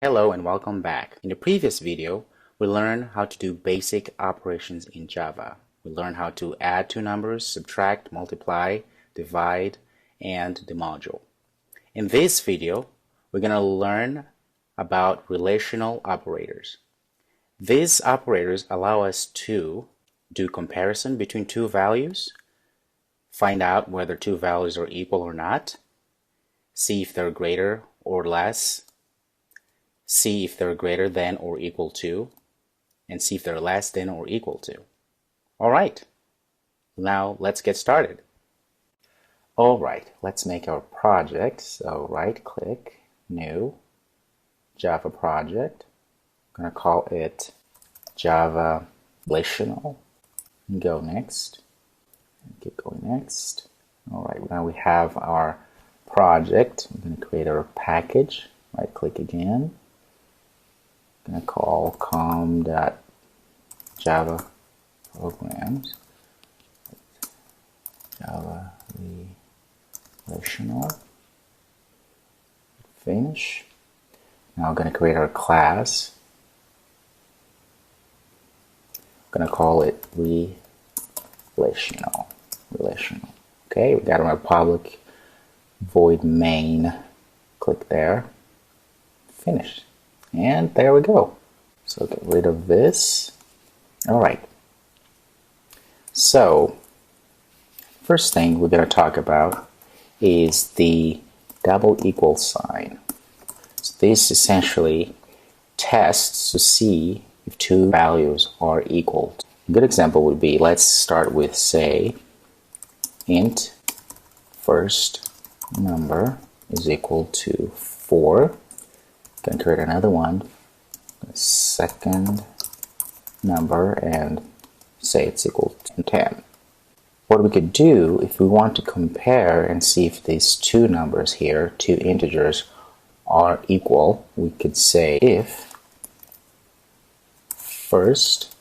Hello and welcome back. In the previous video, we learned how to do basic operations in Java. We learned how to add two numbers, subtract, multiply, divide, and the module. In this video, we're going to learn about relational operators. These operators allow us to do comparison between two values, find out whether two values are equal or not, see if they're greater or less, see if they're greater than or equal to, and see if they're less than or equal to. Alright, now let's get started. Alright, let's make our project. So right click, new, Java project. I'm going to call it Java Relational. Go next. Keep going next. Alright, now we have our project. I'm going to create our package. Right click again. I'm going to call com.java programs, Java Relational, finish. Now I'm going to create our class. I'm going to call it relational. Okay, we got our public void main. Click there, finish. And there we go. So get rid of this. Alright. So, first thing we're going to talk about is the double equal sign. So this essentially tests to see if two values are equal. A good example would be, let's start with, say, int first number is equal to 4. Going to create another one, second number, and say it's equal to 10. What we could do if we want to compare and see if these two numbers here, two integers, are equal, we could say if first,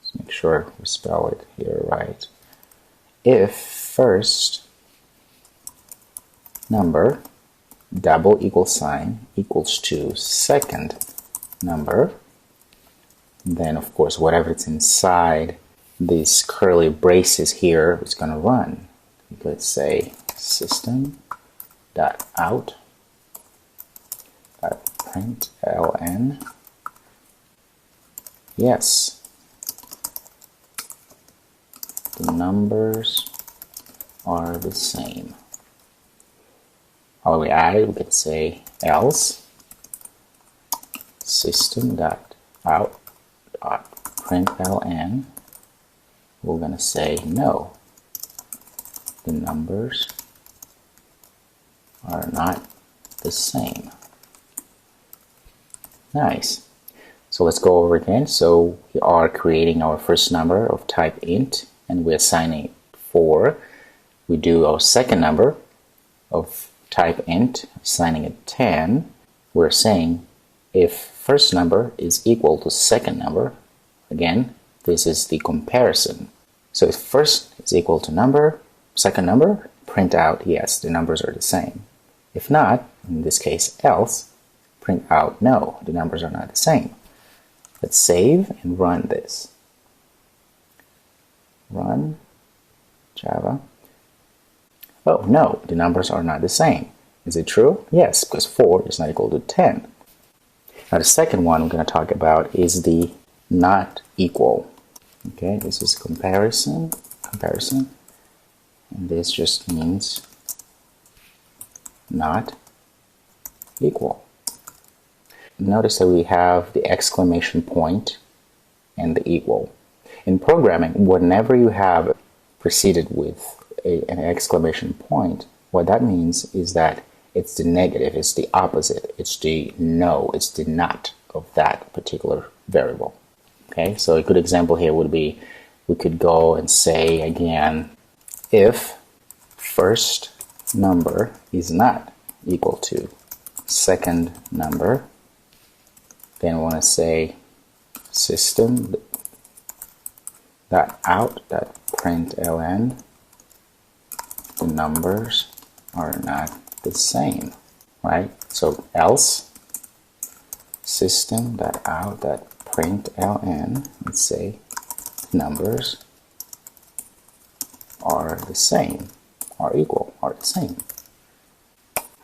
let's make sure we spell it here right, if first number double equal sign equals to second number, then of course whatever's inside these curly braces here is going to run. Let's say system.out.println. Yes, the numbers are the same. How do we add it? We could say else system.out.println. We're going to say no, the numbers are not the same. Nice. So let's go over again. So we are creating our first number of type int and we're assigning it 4. We do our second number of type int, assigning it 10. We're saying if first number is equal to second number, again, this is the comparison. So if first is equal to number, second number, print out, yes, the numbers are the same. If not, in this case else, print out, no, the numbers are not the same. Let's save and run this. Run Java. Oh, no, the numbers are not the same. Is it true? Yes, because 4 is not equal to 10. Now the second one we're going to talk about is the not equal. Okay, this is comparison, and this just means not equal. Notice that we have the exclamation point and the equal. In programming, whenever you have preceded with an exclamation point, what that means is that it's the negative, it's the opposite, it's the no, it's the not of that particular variable. Okay, so a good example here would be, we could go and say again, if first number is not equal to second number, then we want to say system.out.println, the numbers are not the same, right? So else system.out.println, let's say numbers are the same, are equal, are the same.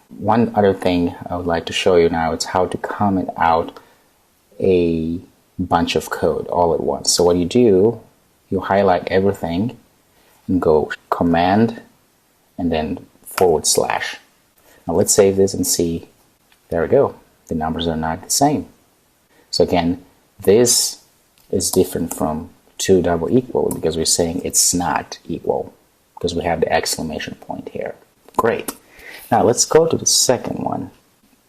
One other thing I would like to show you now is how to comment out a bunch of code all at once. So what you do, you highlight everything and go Command and then /. Now let's save this and see. There we go. The numbers are not the same. So again, this is different from 2 double equal because we're saying it's not equal because we have the exclamation point here. Great. Now let's go to the second one.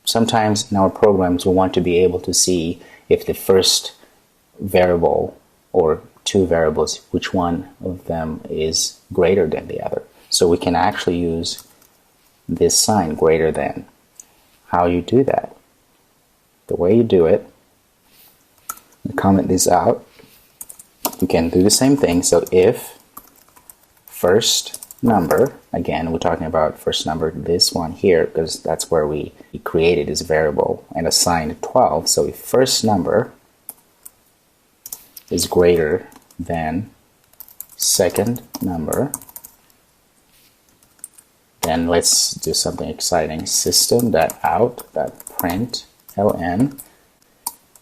Sometimes in our programs we want to be able to see if the first variable or two variables, which one of them is greater than the other. So we can actually use this sign, greater than. How you do that? The way you do it, comment this out. You can do the same thing. So if first number, again we're talking about first number, this one here, because that's where we created this variable and assigned 12. So if first number is greater than second number, then let's do something exciting. System.out.println.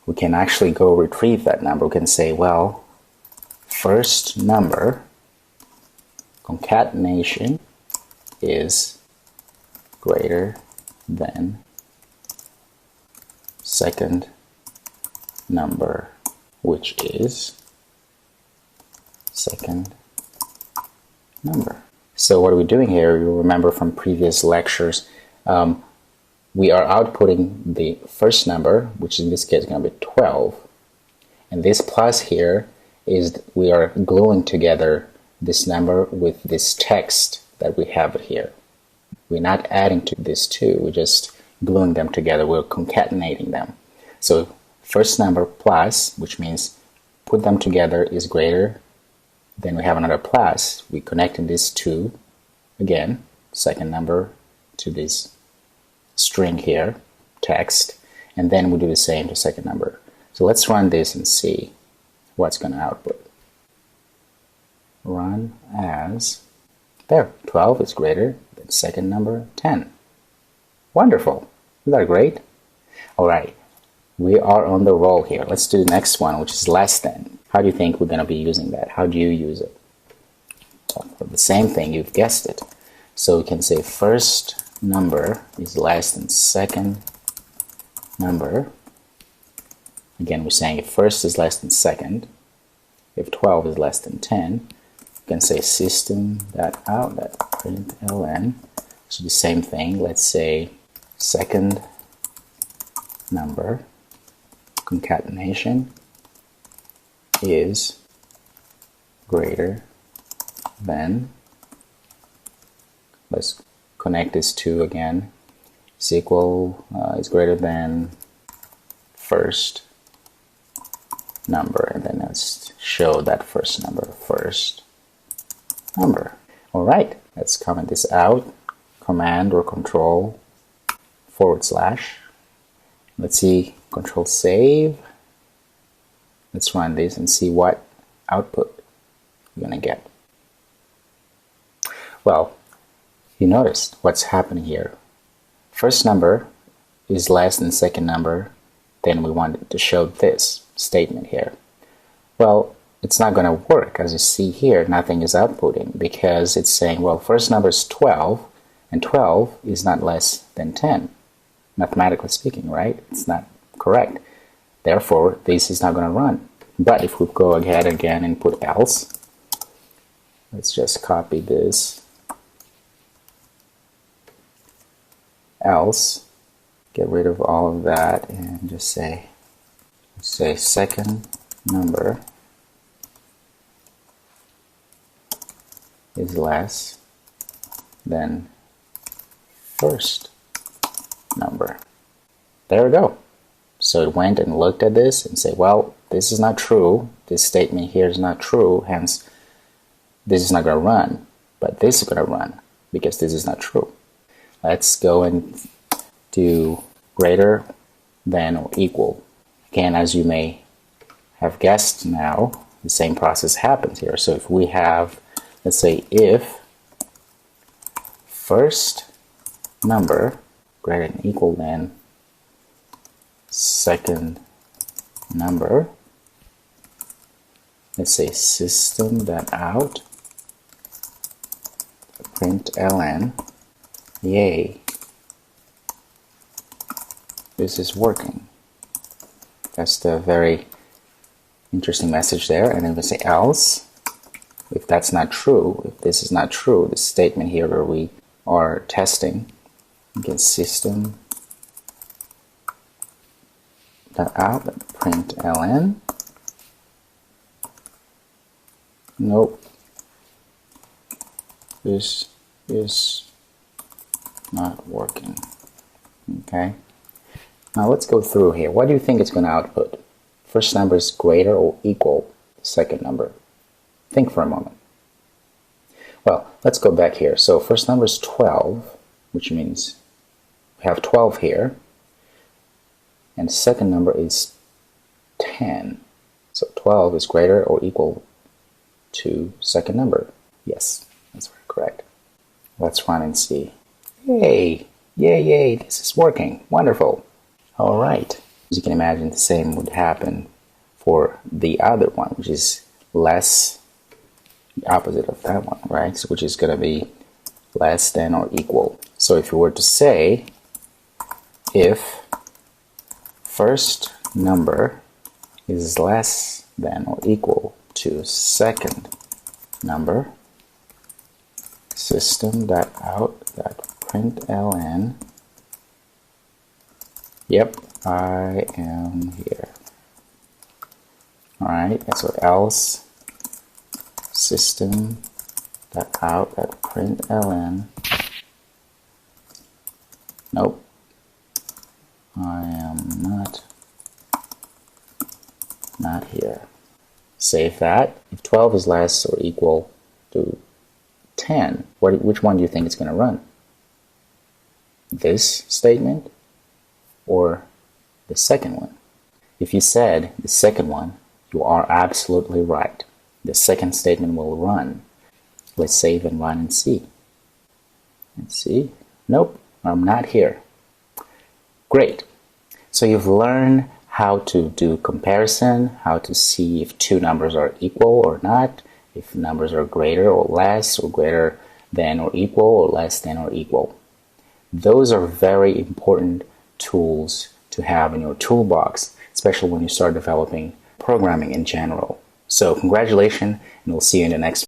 We can actually go retrieve that number. We can say, well, first number concatenation is greater than second number, which is second number. So what are we doing here? You remember from previous lectures, we are outputting the first number, which in this case is going to be 12. And this plus here is we are gluing together this number with this text that we have here. We're not adding to this 2, we're just gluing them together, we're concatenating them. So first number plus, which means put them together, is greater. Then we have another plus. We connecting this 2, again, second number to this string here, text, and then we do the same to second number. So let's run this and see what's going to output. Run as, there, 12 is greater than second number 10. Wonderful. Isn't that great? All right, we are on the roll here. Let's do the next one, which is less than. How do you think we're going to be using that? How do you use it? So the same thing, you've guessed it. So we can say first number is less than second number. Again, we're saying if first is less than second, if 12 is less than 10, you can say system.out.println. So the same thing, let's say second number concatenation is greater than, let's connect this 2 again, is equal, is greater than first number, and then let's show that first number, All right, let's comment this out, Command or Control /. Let's see, Control save. Let's run this and see what output you're going to get. Well, you noticed what's happening here. First number is less than second number, then we wanted to show this statement here. Well, it's not going to work. As you see here, nothing is outputting because it's saying, well, first number is 12, and 12 is not less than 10. Mathematically speaking, right? It's not correct. Therefore, this is not going to run. But if we go ahead again and put else, let's just copy this. Else, get rid of all of that and just say second number is less than first number. There we go. So it went and looked at this and said, well, this is not true. This statement here is not true. Hence, this is not going to run. But this is going to run because this is not true. Let's go and do greater than or equal. Again, as you may have guessed now, the same process happens here. So if we have, let's say, if first number greater than or equal than second number, let's say system.out println, yay, this is working. That's the very interesting message there. And then we say else, if that's not true, if this is not true, this statement here where we are testing, again, system.out println, nope, this is not working. Okay, now let's go through here. What do you think it's going to output? First number is greater or equal to second number. Think for a moment. Well, let's go back here. So first number is 12, which means we have 12 here, and second number is 10. So 12 is greater or equal to second number. Yes, that's very correct. Let's run and see. Yay! Yay, yay, this is working. Wonderful. All right. As you can imagine, the same would happen for the other one, which is less, the opposite of that one, right? So which is going to be less than or equal. So if you were to say, if first number is less than or equal to second number, system.out.println, yep, I am here. Alright, so else system.out.println, nope, I am not here. Save that. If 12 is less or equal to 10, which one do you think it's going to run? This statement or the second one? If you said the second one, you are absolutely right. The second statement will run. Let's save and run and see. Let's see. Nope, I'm not here. Great. So you've learned how to do comparison, how to see if two numbers are equal or not, if numbers are greater or less, or greater than or equal, or less than or equal. Those are very important tools to have in your toolbox, especially when you start developing programming in general. So congratulations, and we'll see you in the next